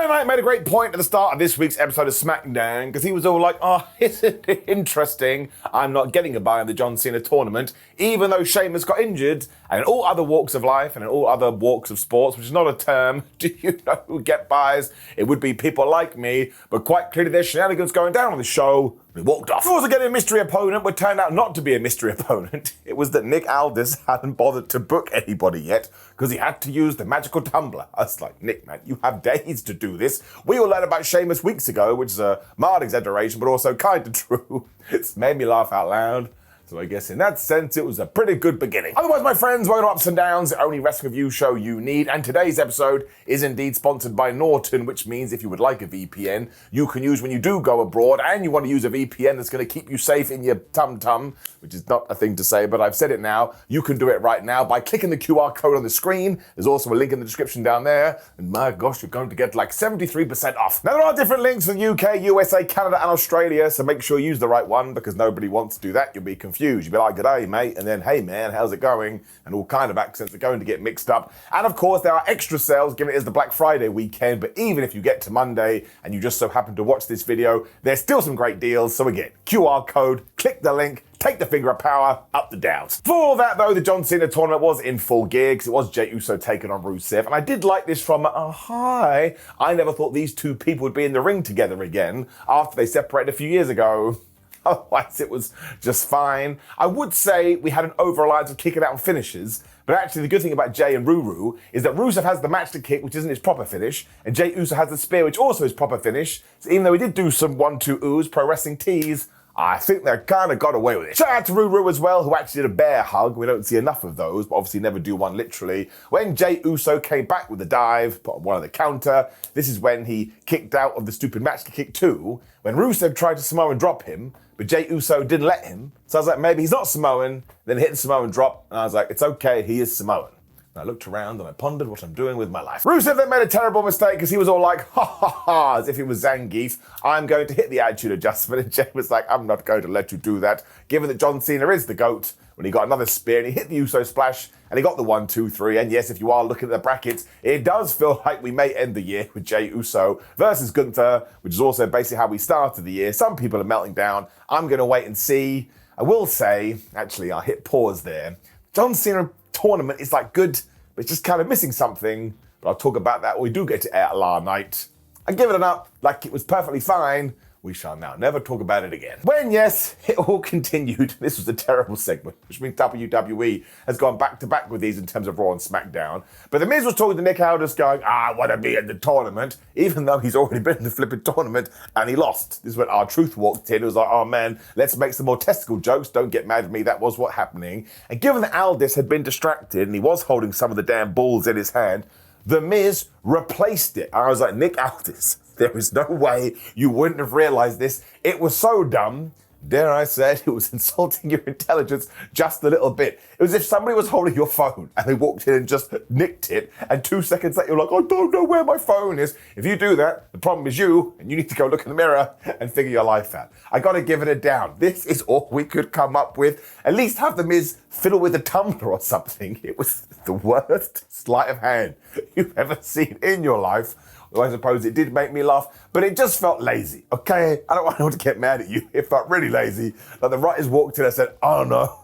Knight made a great point at the start of this week's episode of SmackDown because he was all like, oh, isn't it interesting? I'm not getting a bye in the John Cena tournament, even though Sheamus got injured. And in all other walks of life and in all other walks of sports, which is not a term, do you know who get buys? It would be people like me, but quite clearly there's shenanigans going down on the show. We walked off. It was again a mystery opponent, but turned out not to be a mystery opponent. It was that Nick Aldis hadn't bothered to book anybody yet because he had to use the magical tumbler. I was like, Nick, man, you have days to do this. We all learned about Sheamus weeks ago, which is a mild exaggeration, but also kind of true. It's made me laugh out loud. So I guess in that sense, it was a pretty good beginning. Otherwise, my friends, welcome to Ups and Downs, the only wrestling review show you need. And today's episode is indeed sponsored by Norton, which means if you would like a VPN, you can use when you do go abroad and you want to use a VPN that's going to keep you safe in your tum-tum, which is not a thing to say, but I've said it now. You can do it right now by clicking the QR code on the screen. There's also a link in the description down there. And my gosh, you're going to get like 73% off. Now, there are different links for the UK, USA, Canada, and Australia, so make sure you use the right one because nobody wants to do that. You'll be confused. You'll be like, good day, mate, and then, hey, man, how's it going? And all kind of accents are going to get mixed up. And of course, there are extra sales given it is the Black Friday weekend, but even if you get to Monday and you just so happen to watch this video, there's still some great deals. So again, QR code, click the link, take the finger of power, up the downs. For all that, though, the John Cena tournament was in full gear because it was Jey Uso taking on Rusev. And I did like this from hi. I never thought these two people would be in the ring together again after they separated a few years ago. Otherwise, it was just fine. I would say we had an over-reliance of kicking out and finishes, but actually the good thing about Jey and Ruru is that Rusev has the match to kick, which isn't his proper finish, and Jey Uso has the spear, which also is proper finish. So even though we did do some 1-2 oohs, pro wrestling tees, I think they kind of got away with it. Shout out to Ruru as well, who actually did a bear hug. We don't see enough of those, but obviously never do one literally. When Jey Uso came back with the dive, put on one of the counter, this is when he kicked out of the stupid match to kick 2, when Rusev tried to Samoan drop him, but Jey Uso didn't let him. So I was like, maybe he's not Samoan. Then hit the Samoan drop, and I was like, it's okay, he is Samoan. And I looked around and I pondered what I'm doing with my life. Rusev then made a terrible mistake because he was all like, ha ha ha, as if he was Zangief. I'm going to hit the attitude adjustment. And Jey was like, I'm not going to let you do that. Given that John Cena is the GOAT, when he got another spear and he hit the Uso splash and he got the 1, 2, 3. And yes, if you are looking at the brackets, it does feel like we may end the year with Jey Uso versus Gunther, which is also basically how we started the year. Some people are melting down. I'm going to wait and see. I will say, actually, I'll hit pause there. John Cena tournament is like good, but it's just kind of missing something. But I'll talk about that when we do get to air la night. I give it an up like it was perfectly fine. We shall now never talk about it again. When, yes, it all continued. This was a terrible segment, which means WWE has gone back to back with these in terms of Raw and SmackDown. But The Miz was talking to Nick Aldis going, I want to be in the tournament, even though he's already been in the flipping tournament and he lost. This is when R-Truth walked in. It was like, oh man, let's make some more testicle jokes. Don't get mad at me. That was what's happening. And given that Aldis had been distracted and he was holding some of the damn balls in his hand, The Miz replaced it. I was like, Nick Aldis, there is no way you wouldn't have realized this. It was so dumb. Dare I say it was insulting your intelligence just a little bit. It was as if somebody was holding your phone and they walked in and just nicked it, and 2 seconds later you're like, I don't know where my phone is. If you do that, the problem is you, and you need to go look in the mirror and figure your life out. I gotta give it a down. This is all we could come up with. At least have the Miz fiddle with a tumbler or something. It was the worst sleight of hand you've ever seen in your life. Well, I suppose it did make me laugh, but it just felt lazy, okay? I don't want to get mad at you. It felt really lazy. Like the writers walked in and said, I don't know.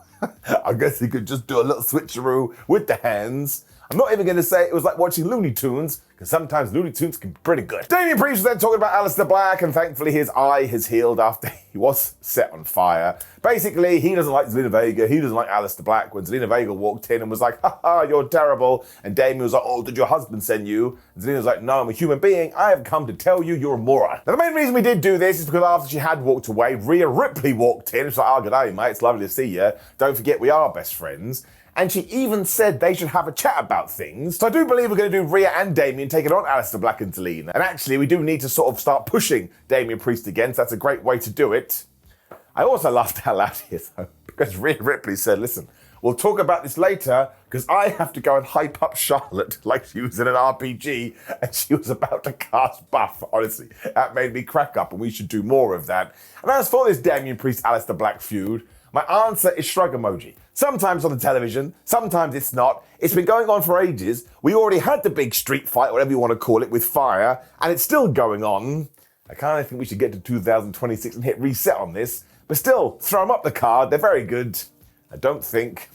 I guess he could just do a little switcheroo with the hands. I'm not even going to say it was like watching Looney Tunes, because sometimes Looney Tunes can be pretty good. Damian Priest was then talking about Aleister Black, and thankfully his eye has healed after he was set on fire. Basically, he doesn't like Zelina Vega, he doesn't like Aleister Black. When Zelina Vega walked in and was like, haha, you're terrible, and Damian was like, oh, did your husband send you? And Zelina was like, no, I'm a human being, I have come to tell you you're a moron. Now the main reason we did do this is because after she had walked away, Rhea Ripley walked in. It's like, oh, good day, mate, it's lovely to see you. Don't forget we are best friends. And she even said they should have a chat about things. So I do believe we're going to do Rhea and Damian taking on Aleister Black and Zelina. And actually, we do need to sort of start pushing Damian Priest again, so that's a great way to do it. I also laughed out loud here, though, because Rhea Ripley said, listen, we'll talk about this later, because I have to go and hype up Charlotte like she was in an RPG, and she was about to cast buff, honestly. That made me crack up, and we should do more of that. And as for this Damian Priest-Aleister Black feud, My answer is shrug emoji. Sometimes on the television, sometimes it's not. It's been going on for ages. We already had the big street fight, whatever you want to call it, with Fire, and it's still going on. I kind of think we should get to 2026 and hit reset on this, but still, throw them up the card. They're very good. I don't think,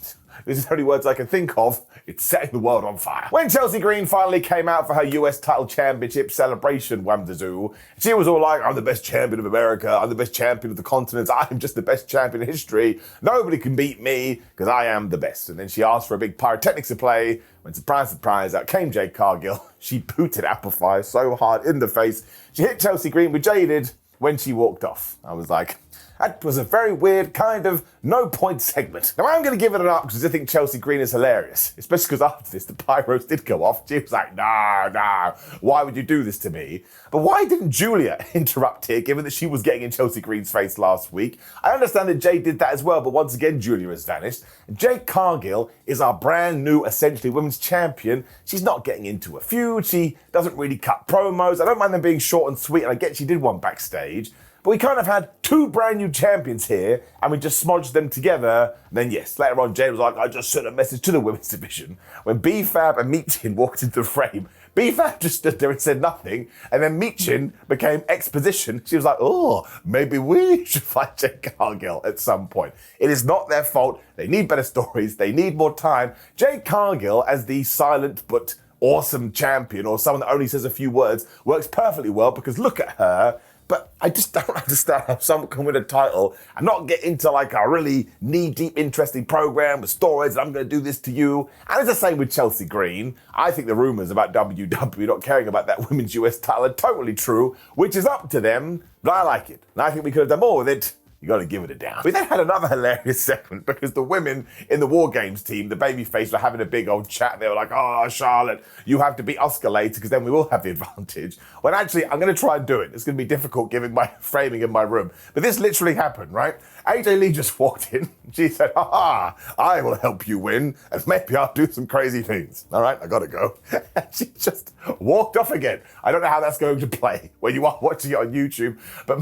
this is the only words I can think of, it's setting the world on fire. When Chelsea Green finally came out for her US title championship celebration, whamdazoo, she was all like, I'm the best champion of America, I'm the best champion of the continent, I'm just the best champion in history, nobody can beat me, because I am the best. And then she asked for a big pyrotechnics to play, when surprise, surprise, out came Jade Cargill. She booted Apple Fire so hard in the face, she hit Chelsea Green with Jaded when she walked off. I was like, that was a very weird kind of no-point segment. Now, I'm going to give it an up because I think Chelsea Green is hilarious, especially because after this, the pyros did go off. She was like, no, why would you do this to me? But why didn't Julia interrupt here, given that she was getting in Chelsea Green's face last week? I understand that Jade did that as well, but once again, Julia has vanished. Jade Cargill is our brand new, essentially, women's champion. She's not getting into a feud. She doesn't really cut promos. I don't mind them being short and sweet, and I get she did one backstage. But we kind of had two brand new champions here, and we just smudged them together. And then, yes, later on, Jade was like, I just sent a message to the women's division. When B-Fab and Meechin walked into the frame, B-Fab just stood there and said nothing. And then Meechin became exposition. She was like, oh, maybe we should fight Jade Cargill at some point. It is not their fault. They need better stories. They need more time. Jade Cargill, as the silent but awesome champion, or someone that only says a few words, works perfectly well because look at her. But I just don't understand how someone can win a title and not get into like a really knee-deep, interesting program with stories and I'm going to do this to you. And it's the same with Chelsea Green. I think the rumors about WWE not caring about that women's US title are totally true, which is up to them, but I like it. And I think we could have done more with it. You got to give it a down. We then had another hilarious segment because the women in the War Games team, the babyface, were having a big old chat. They were like, oh, Charlotte, you have to beat Asuka later because then we will have the advantage. When actually, I'm going to try and do it. It's going to be difficult given my framing in my room. But this literally happened, right? AJ Lee just walked in. She said, I will help you win and maybe I'll do some crazy things. All right, I got to go. And she just walked off again. I don't know how that's going to play when you are watching it on YouTube, but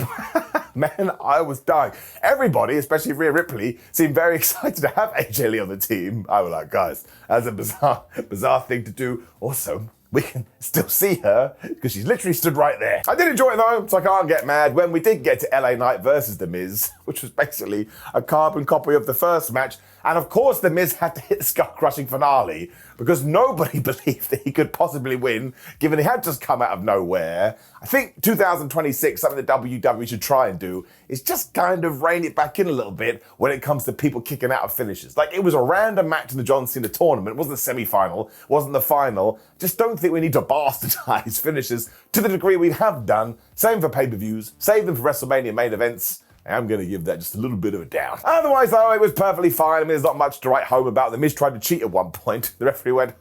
man, I was dying. Everybody, especially Rhea Ripley, seemed very excited to have AJ Lee on the team. I was like, guys, that's a bizarre thing to do. Also, we can still see her because she's literally stood right there. I did enjoy it though, so I can't get mad when we did get to LA Knight versus The Miz, which was basically a carbon copy of the first match. And of course, The Miz had to hit the skull-crushing finale because nobody believed that he could possibly win, given he had just come out of nowhere. I think 2026, something that WWE should try and do, is just kind of rein it back in a little bit when it comes to people kicking out of finishes. Like, it was a random match in the John Cena tournament. It wasn't the semi-final, it wasn't the final. Just don't think we need to bastardize finishes to the degree we have done. Same for pay-per-views, save them for WrestleMania main events. I'm going to give that just a little bit of a down. Otherwise, though, it was perfectly fine. I mean, there's not much to write home about. The Miz tried to cheat at one point. The referee went,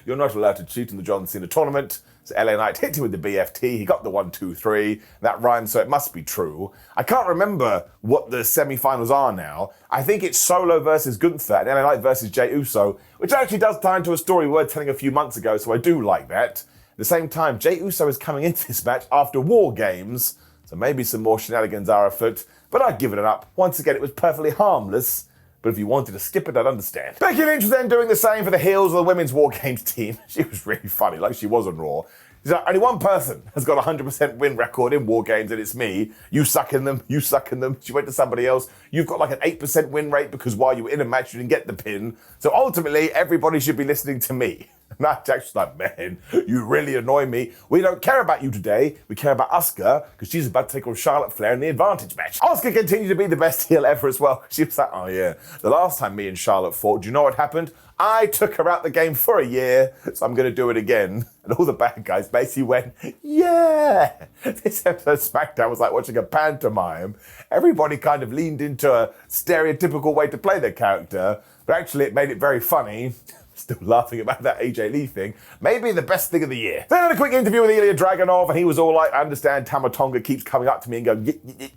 you're not allowed to cheat in the John Cena tournament. So LA Knight hit him with the BFT. He got the 1, 2, 3. That rhymes, so it must be true. I can't remember what the semi-finals are now. I think it's Solo versus Gunther and LA Knight versus Jey Uso, which actually does tie into a story we were telling a few months ago, so I do like that. At the same time, Jey Uso is coming into this match after War Games, so maybe some more shenanigans are afoot, but I'd give it an up. Once again, it was perfectly harmless, but if you wanted to skip it, I'd understand. Becky Lynch was then doing the same for the heels of the women's War Games team. She was really funny, like she was on Raw. She's like, only one person has got a 100% win record in War Games, and it's me. You suck in them, you suck in them. She went to somebody else. You've got like an 8% win rate because while you were in a match, you didn't get the pin. So ultimately, everybody should be listening to me. And I'm just like, man, you really annoy me. We don't care about you today. We care about Asuka because she's about to take on Charlotte Flair in the advantage match. Asuka continued to be the best heel ever as well. She was like, oh yeah, the last time me and Charlotte fought, do you know what happened? I took her out the game for a year, so I'm going to do it again. And all the bad guys basically went, yeah. This episode of SmackDown was like watching a pantomime. Everybody kind of leaned into a stereotypical way to play their character, but actually it made it very funny. Still laughing about that AJ Lee thing. Maybe the best thing of the year. Then I had a quick interview with Ilya Dragunov, and he was all like, I understand Tama Tonga keeps coming up to me and going,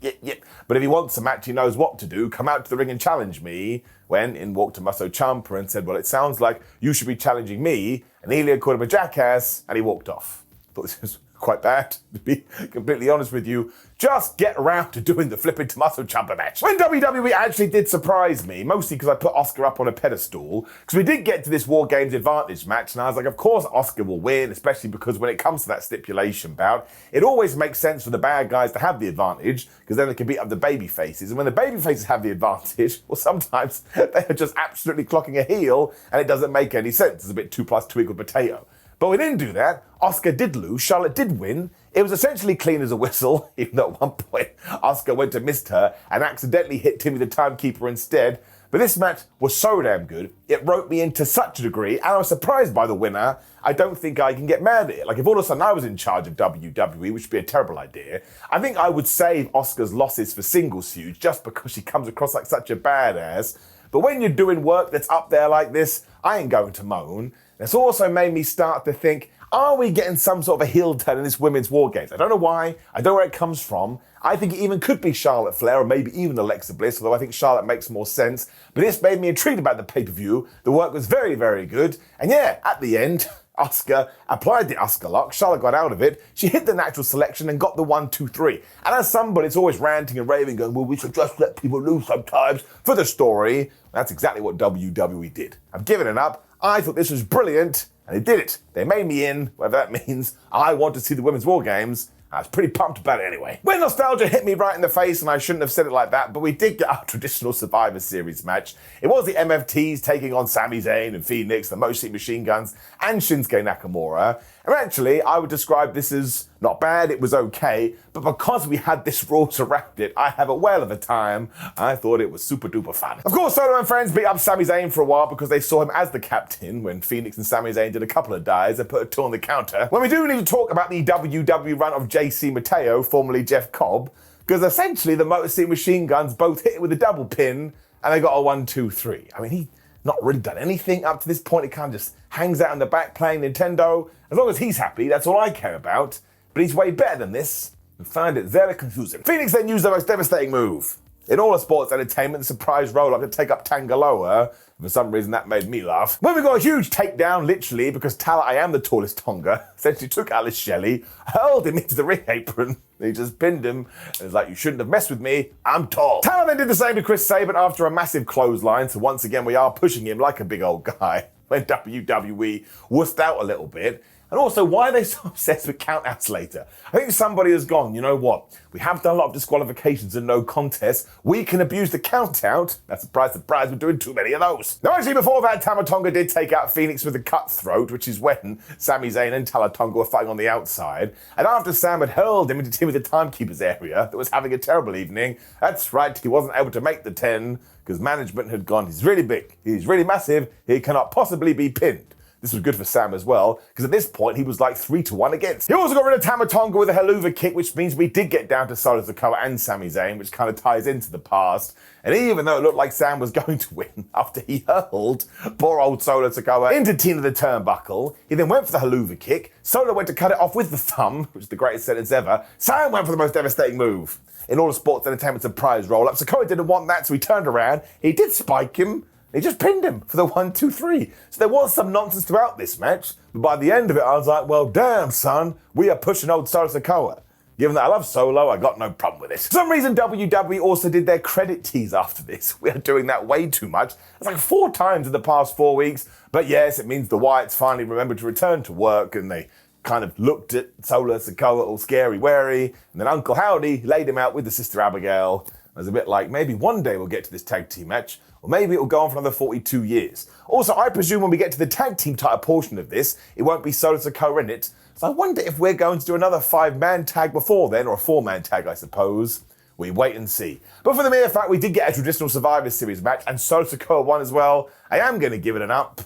yip. But if he wants a match, he knows what to do. Come out to the ring and challenge me. When in walked Tommaso Ciampa and said, well, it sounds like you should be challenging me. And Ilya called him a jackass, and he walked off. I thought this was quite bad, to be completely honest with you. Just get around to doing the flipping Tommaso Ciampa match. When WWE actually did surprise me, mostly because I put Asuka up on a pedestal, because we did get to this War Games Advantage match, and I was like, of course Asuka will win, especially because when it comes to that stipulation bout, it always makes sense for the bad guys to have the advantage, because then they can beat up the baby faces. And when the baby faces have the advantage, well, sometimes they are just absolutely clocking a heel, and it doesn't make any sense. It's a bit 2 + 2 = potato. But we didn't do that. Asuka did lose. Charlotte did win. It was essentially clean as a whistle, even though at one point Asuka went to miss her and accidentally hit Timmy the Timekeeper instead. But this match was so damn good. It roped me in to such a degree, and I was surprised by the winner. I don't think I can get mad at it. Like, if all of a sudden I was in charge of WWE, which would be a terrible idea, I think I would save Asuka's losses for singles feuds just because she comes across like such a badass. But when you're doing work that's up there like this, I ain't going to moan. It's also made me start to think, are we getting some sort of a heel turn in this women's War Games? I don't know why. I don't know where it comes from. I think it even could be Charlotte Flair or maybe even Alexa Bliss, although I think Charlotte makes more sense. But this made me intrigued about the pay-per-view. The work was very, very good. And yeah, at the end, Asuka applied the Asuka lock. Charlotte got out of it. She hit the natural selection and got the 1, 2, 3. And as somebody that's always ranting and raving, going, well, we should just let people lose sometimes for the story. That's exactly what WWE did. I'm giving it up. I thought this was brilliant, and they did it. They made me in, whatever that means. I want to see the Women's War Games. I was pretty pumped about it anyway. When nostalgia hit me right in the face, and I shouldn't have said it like that, but we did get our traditional Survivor Series match. It was the MFTs taking on Sami Zayn and Phoenix, the Motor Machine Guns, and Shinsuke Nakamura. And actually, I would describe this as not bad, it was okay, but because we had this rules around it, I have a whale of a time. I thought it was super duper fun. Of course, Solo and friends beat up Sami Zayn for a while because they saw him as the captain when Phoenix and Sami Zayn did a couple of dives and put a 2 on the counter. When we do need to talk about the WWE run of JC Mateo, formerly Jeff Cobb, because essentially the Motor City Machine Guns both hit it with a double pin and they got a 1, 2, 3. I mean, he not really done anything up to this point. He kind of just hangs out in the back playing Nintendo. As long as he's happy, that's all I care about. But he's way better than this and find it very confusing. Phoenix then used the most devastating move in all of sports entertainment, the surprise roll-up to take up Tangaloa. For some reason, that made me laugh. When we got a huge takedown, literally, because Tala, I am the tallest Tonga, essentially took Alice Shelley, hurled him into the ring apron, he just pinned him, and was like, you shouldn't have messed with me, I'm tall. Tala then did the same to Chris Sabin after a massive clothesline, so once again, we are pushing him like a big old guy. When WWE wussed out a little bit. And also, why are they so obsessed with countouts later? I think somebody has gone, you know what? We have done a lot of disqualifications and no contests. We can abuse the countout. That's surprise, surprise, we're doing too many of those. Now, actually, before that, Tama Tonga did take out Phoenix with a cutthroat, which is when Sami Zayn and Tala Tonga were fighting on the outside. And after Sam had hurled him into Timmy the Timekeeper's area that was having a terrible evening, that's right, he wasn't able to make the 10 because management had gone, he's really big, he's really massive, he cannot possibly be pinned. This was good for Sam as well, because at this point he was like 3-1 against. He also got rid of Tama Tonga with a Helluva Kick, which means we did get down to Solo Sikoa and Sami Zayn, which kind of ties into the past. And even though it looked like Sam was going to win after he hurled poor old Solo Sikoa into Tina the Turnbuckle, he then went for the Helluva Kick. Solo went to cut it off with the thumb, which is the greatest sentence ever. Sam went for the most devastating move in all of sports entertainment surprise roll-up. Sikoa didn't want that, so he turned around. He did spike him. He just pinned him for the 1, 2, 3. So there was some nonsense throughout this match, but by the end of it, I was like, well, damn, son, we are pushing old Solo Sikoa. Given that I love Solo, I got no problem with it. For some reason, WWE also did their credit tease after this. We are doing that way too much. It's like 4 times in the past 4 weeks. But yes, it means the Wyatts finally remembered to return to work, and they kind of looked at Solo Sikoa all scary, wary, and then Uncle Howdy laid him out with the Sister Abigail. It was a bit like, maybe one day we'll get to this tag team match, or maybe it'll go on for another 42 years. Also, I presume when we get to the tag team title portion of this, it won't be Solo Sikoa in it. So I wonder if we're going to do another 5-man tag before then, or a 4-man tag, I suppose. We wait and see. But for the mere fact we did get a traditional Survivor Series match, and Solo Sikoa won as well, I am going to give it an up.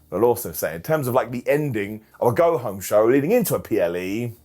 But I'll also say, in terms of like the ending of a go-home show leading into a PLE,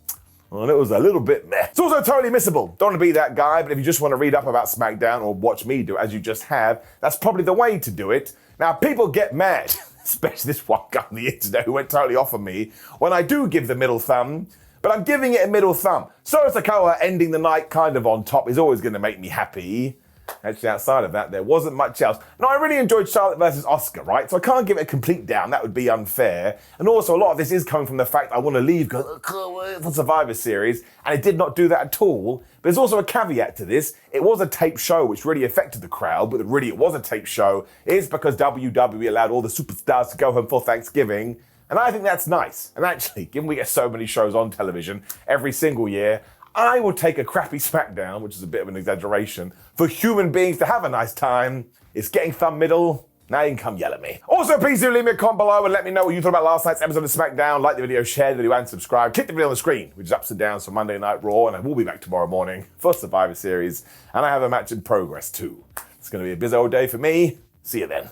well, it was a little bit meh. It's also totally missable. Don't want to be that guy, but if you just want to read up about SmackDown or watch me do it, as you just have, that's probably the way to do it. Now, people get mad, especially this one guy on the internet who went totally off on me, when I do give the middle thumb, but I'm giving it a middle thumb. Solo Sikoa ending the night kind of on top is always going to make me happy. Actually, outside of that, there wasn't much else. Now, I really enjoyed Charlotte versus Asuka, right? So I can't give it a complete down. That would be unfair. And also, a lot of this is coming from the fact I want to leave for Survivor Series, and it did not do that at all. But there's also a caveat to this. It was a tape show, which really affected the crowd, but really it was a tape show. It's because WWE allowed all the superstars to go home for Thanksgiving. And I think that's nice. And actually, given we get so many shows on television every single year, I will take a crappy SmackDown, which is a bit of an exaggeration, for human beings to have a nice time. It's getting thumb middle. Now you can come yell at me. Also, please do leave me a comment below and let me know what you thought about last night's episode of SmackDown. Like the video, share the video, and subscribe. Click the video on the screen, which is ups and downs for Monday Night Raw, and I will be back tomorrow morning for Survivor Series. And I have a match in progress too. It's going to be a busy old day for me. See you then.